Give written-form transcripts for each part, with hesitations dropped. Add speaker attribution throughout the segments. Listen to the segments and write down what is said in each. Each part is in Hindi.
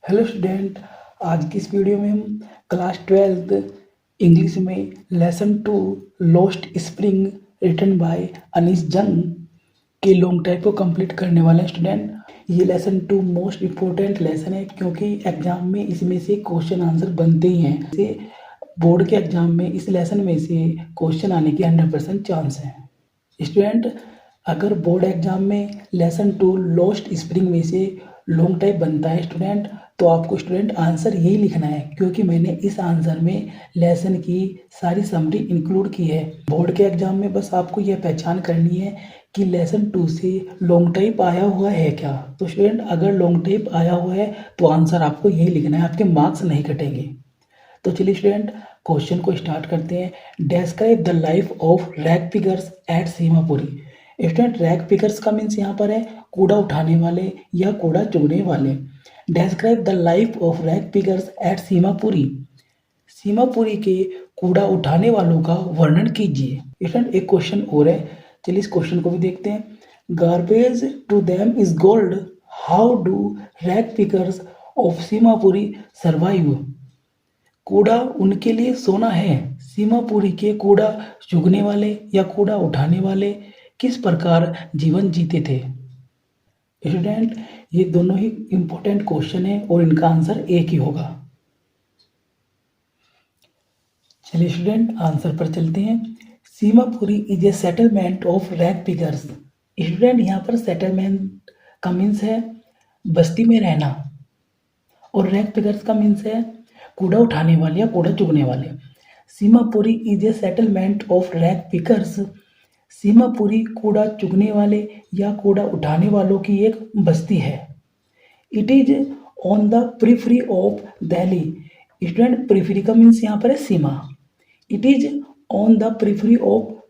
Speaker 1: Hello student. आज की इस वीडियो में हम क्लास 12th इंग्लिश में lesson 2 lost spring written by Anees Jung के लॉन्ग टाइप को कंप्लीट करने वाले हैं स्टूडेंट। ये लेसन 2 मोस्ट इम्पोर्टेंट लेसन है क्योंकि एग्जाम में इसमें से क्वेश्चन आंसर बनते ही हैं। जैसे बोर्ड के एग्जाम में इस लेसन में से क्वेश्चन आने की 100% चांस है। स्टूडेंट, अगर बोर्ड एग्जाम में लेसन 2 लॉस्ट स्प्रिंग में से लॉन्ग टाइप बनता है स्टूडेंट, तो आपको स्टूडेंट आंसर यही लिखना है क्योंकि मैंने इस आंसर में लेसन की सारी समरी इंक्लूड की है। बोर्ड के एग्जाम में बस आपको यह पहचान करनी है कि लेसन 2 से लॉन्ग टाइप आया हुआ है क्या। तो स्टूडेंट, अगर लॉन्ग टाइप आया हुआ है तो आंसर आपको यही लिखना है, आपके मार्क्स नहीं कटेंगे। तो चलिए स्टूडेंट, क्वेश्चन को स्टार्ट करते हैं। Describe the life of rag pickers at Seemapuri. Student, rag pickers का मीन्स यहाँ पर है कूड़ा उठाने वाले या कूड़ा चुगने वाले। Describe the life of rag pickers at Seemapuri. Seemapuri के कूड़ा उठाने वालों का वर्णन कीजिए। स्टूडेंट, एक क्वेश्चन और है, चलिए इस क्वेश्चन को भी देखते हैं। Garbage to them is gold, how do rag pickers of Seemapuri survive. कूड़ा उनके लिए सोना है। सीमापुरी के कूड़ा चुगने वाले या कूड़ा उठाने वाले किस प्रकार जीवन जीते थे। स्टूडेंट, ये दोनों ही इंपॉर्टेंट क्वेश्चन है और इनका आंसर एक ही होगा। चलिए स्टूडेंट, आंसर पर चलते हैं। Seemapuri is a settlement of rag pickers. Student, यहाँ पर सेटलमेंट का मीन्स है बस्ती में रहना और रैग पिकर्स का मीन्स है कूड़ा उठाने वाले या कूड़ा चुगने वाले। Seemapuri is a settlement of rag pickers. Seemapuri कूड़ा चुगने वाले या कूड़ा उठाने वालों की एक बस्ती है। It is on the periphery of Delhi. Student, periphery का मीन्स यहाँ पर है सीमा। It is on the periphery of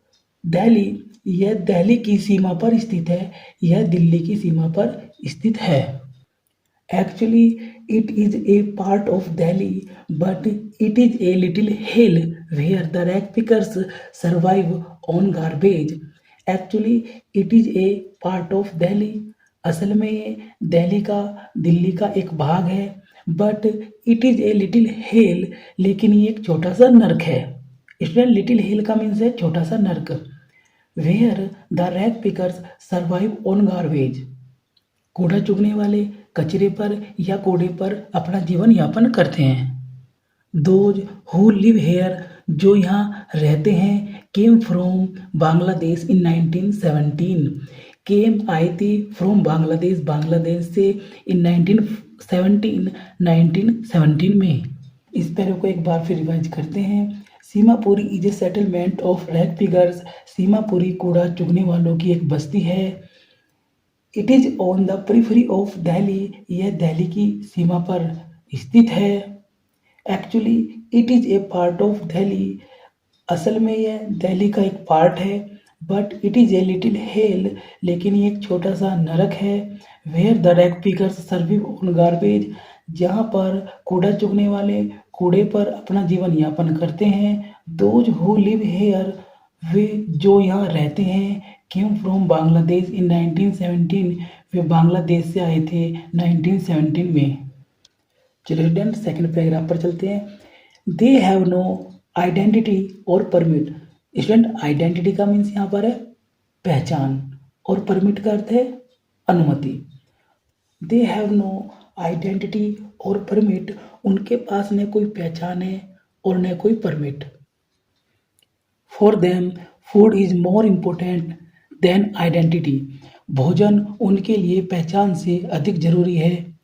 Speaker 1: Delhi. यह दिल्ली की सीमा पर स्थित है, यह दिल्ली की सीमा पर स्थित है। Actually, it is a part of Delhi, but it is a little hill where the rag pickers survive on garbage. Actually, it is a part of Delhi. असल में ये दिल्ली का एक भाग है, but it is a little hill, लेकिन ये एक छोटा सा नर्क है। स्टूडेंट, लिटिल हिल का मीन्स है छोटा सा नर्क। Where the rag pickers survive on garbage. कूड़ा चुगने वाले कचरे पर या कूड़े पर अपना जीवन यापन करते हैं। दोज हु लिव हेयर, जो यहाँ रहते हैं, केम फ्रॉम बांग्लादेश इन 1917। केम आई थी फ्रॉम बांग्लादेश, बांग्लादेश से इन 1917 में। इस पैरे को एक बार फिर रिवाइज करते हैं। Seemapuri is a settlement of rag pickers. Seemapuri कूड़ा चुगने वालों की एक बस्ती है। It is on the periphery of Delhi, यह दिल्ली की सीमा पर स्थित है। Actually it is a part of Delhi, असल में यह दिल्ली का एक पार्ट है। But it is a little hill, लेकिन ये एक छोटा सा नरक है। Where the rag pickers survive on garbage, जहाँ पर कूड़ा चुगने वाले कूड़े पर अपना जीवन यापन करते हैं। दोज हु लिव हेयर, वे जो यहाँ रहते हैं, केम फ्रॉम बांग्लादेश इन 1917, वे बांग्लादेश से आए थे 1917 में। चलिए स्टूडेंट, सेकंड पैराग्राफ पर चलते हैं। दे हैव नो आइडेंटिटी और परमिट। स्टूडेंट, आइडेंटिटी का मीन्स यहाँ पर है पहचान और परमिट का अर्थ है अनुमति। दे हैव नो आइडेंटिटी और परमिट, उनके पास न कोई पहचान है और न कोई permit. For them food is more important than identity, भोजन उनके लिए पहचान से अधिक जरूरी है।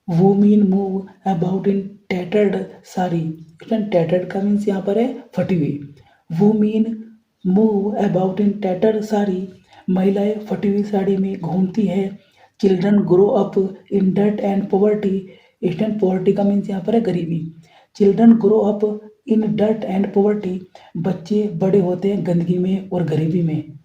Speaker 1: Women move about in tattered sari. Tattered का मीन्स यहाँ पर है फटी हुई। Women move about in tattered sari, महिलाएं फटी हुई साड़ी में घूमती है। Children grow up in dirt and poverty. Student, poverty का मीन्स यहाँ पर है गरीबी। Children grow up in dirt and poverty, बच्चे बड़े होते हैं गंदगी में और गरीबी में।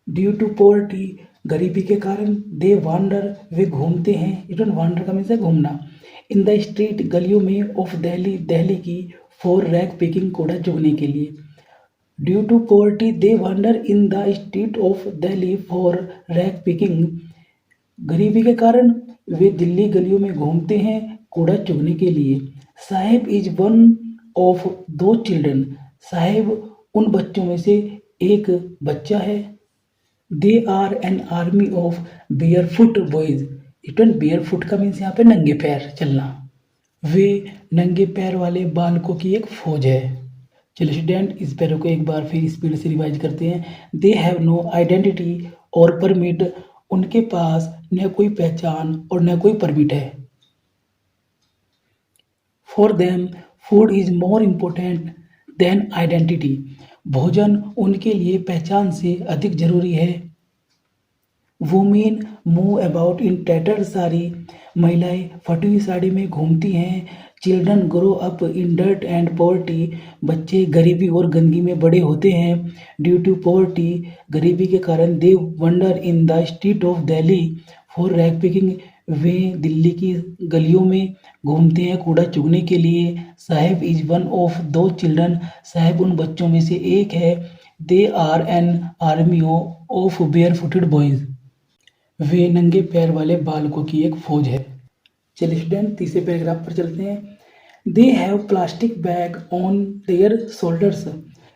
Speaker 1: ड्यू टू पॉवर्टी, गरीबी के कारण, दे वांडर, वे घूमते हैं। स्टूडेंट, वांडर का मीन्स है घूमना। इन द स्ट्रीट, गलियों में, ऑफ दिल्ली, दिल्ली की, फॉर रैग पिकिंग, कूड़ा चुगने के लिए। Due to poverty they wander in the street of Delhi for rag picking. गरीबी के कारण वे दिल्ली गलियों में घूमते हैं कूड़ा चुगने के लिए। साहिब इज वन ऑफ दो चिल्ड्रन। साहिब उन बच्चों में से एक बच्चा है। They are an army of barefoot boys. इटन बेयरफुट का मीन्स यहाँ पे नंगे पैर चलना। वे नंगे पैर वाले बालकों की एक फौज है। चलिए स्टूडेंट, इस पैरों को एक बार फिर स्पीड से रिवाइज करते हैं। दे हैव नो आइडेंटिटी और परमिट। उनके पास न कोई पहचान और न कोई परमिट है। For them food is more important than identity. भोजन उनके लिए पहचान से अधिक जरूरी है। Women move about in tatter sari. महिलाएं फटी हुई साड़ी में घूमती हैं। Children grow up in dirt and poverty. बच्चे गरीबी और गंदगी में बड़े होते हैं। ड्यू टू पॉवर्टी, गरीबी के कारण they wander in the street of Delhi for rag picking. वे दिल्ली की गलियों में घूमते हैं कूड़ा चुगने के लिए। साहिब इज वन ऑफ दो चिल्ड्रन। साहिब उन बच्चों में से एक है। They are an army of barefooted boys. वे नंगे पैर वाले बालकों की एक फौज है। चलिए स्टूडेंट, तीसरे पैराग्राफ पर चलते हैं। They have plastic bag on their shoulders.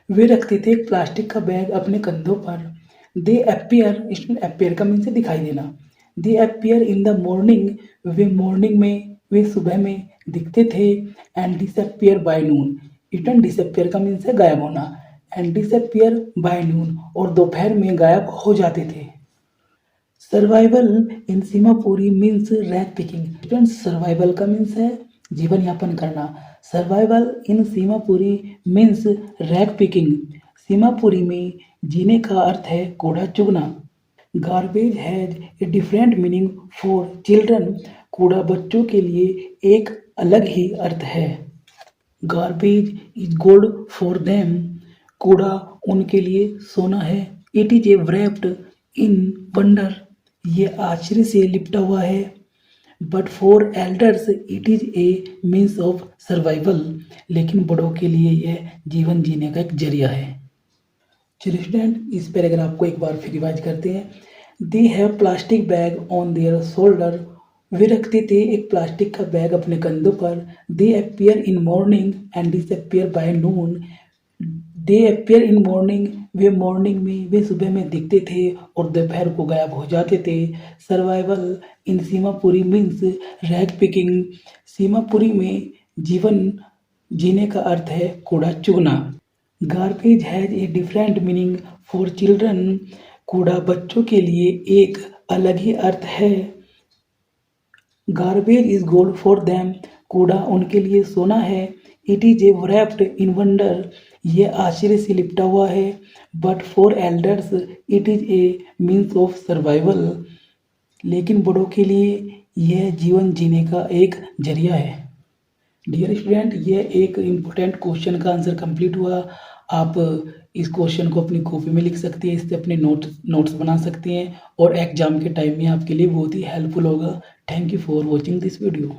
Speaker 1: वे रखते थे एक प्लास्टिक का बैग अपने कंधों पर। दे अपियर, स्टूडेंट अपियर का मीन से दिखाई देना। They appear in the morning. वे मॉर्निंग में, वे सुबह में दिखते थे। And disappear by noon. Student disappear का मीन से गायब होना। एंड डिसअपियर बाय नून, और दोपहर में गायब हो जाते थे। Survival in Seemapuri means rag picking. Students, survival का मीन्स है जीवन यापन करना। Survival in Seemapuri means rag picking. Seemapuri में जीने का अर्थ है कूड़ा चुगना। Garbage has a different meaning for children. कूड़ा बच्चों के लिए एक अलग ही अर्थ है। Garbage is gold for them. कूड़ा उनके लिए सोना है। It is a wrapped in wonder. ये आश्चर्य से लिपटा हुआ है। But for elders it is a means of survival. लेकिन बड़ों के लिए यह जीवन जीने का एक जरिया है। चलिए स्टूडेंट, इस पैराग्राफ को एक बार फिर रिवाइज करते हैं। They have plastic bag on their shoulder. वे रखते थे एक प्लास्टिक का बैग अपने कंधों पर। They appear in morning and disappear by noon. They appear in morning, वे मॉर्निंग में, वे सुबह में दिखते थे और दोपहर को गायब हो जाते थे। Survival in Seemapuri means rag picking. Seemapuri में जीवन जीने का अर्थ है कूड़ा चुगना। Garbage has a different meaning for children. कूड़ा बच्चों के लिए एक अलग ही अर्थ है। Garbage is gold for them. कूड़ा उनके लिए सोना है। It is a wrapped in wonder. ये आश्चर्य से लिपटा हुआ है। But for elders it is a means of survival. लेकिन बड़ों के लिए यह जीवन जीने का एक जरिया है। डियर स्टूडेंट, ये एक इम्पोर्टेंट क्वेश्चन का आंसर कंप्लीट हुआ। आप इस क्वेश्चन को अपनी कॉपी में लिख सकते हैं, इससे अपने नोट्स बना सकते हैं और एग्जाम के टाइम में आपके लिए बहुत ही हेल्पफुल होगा। Thank you for watching this video.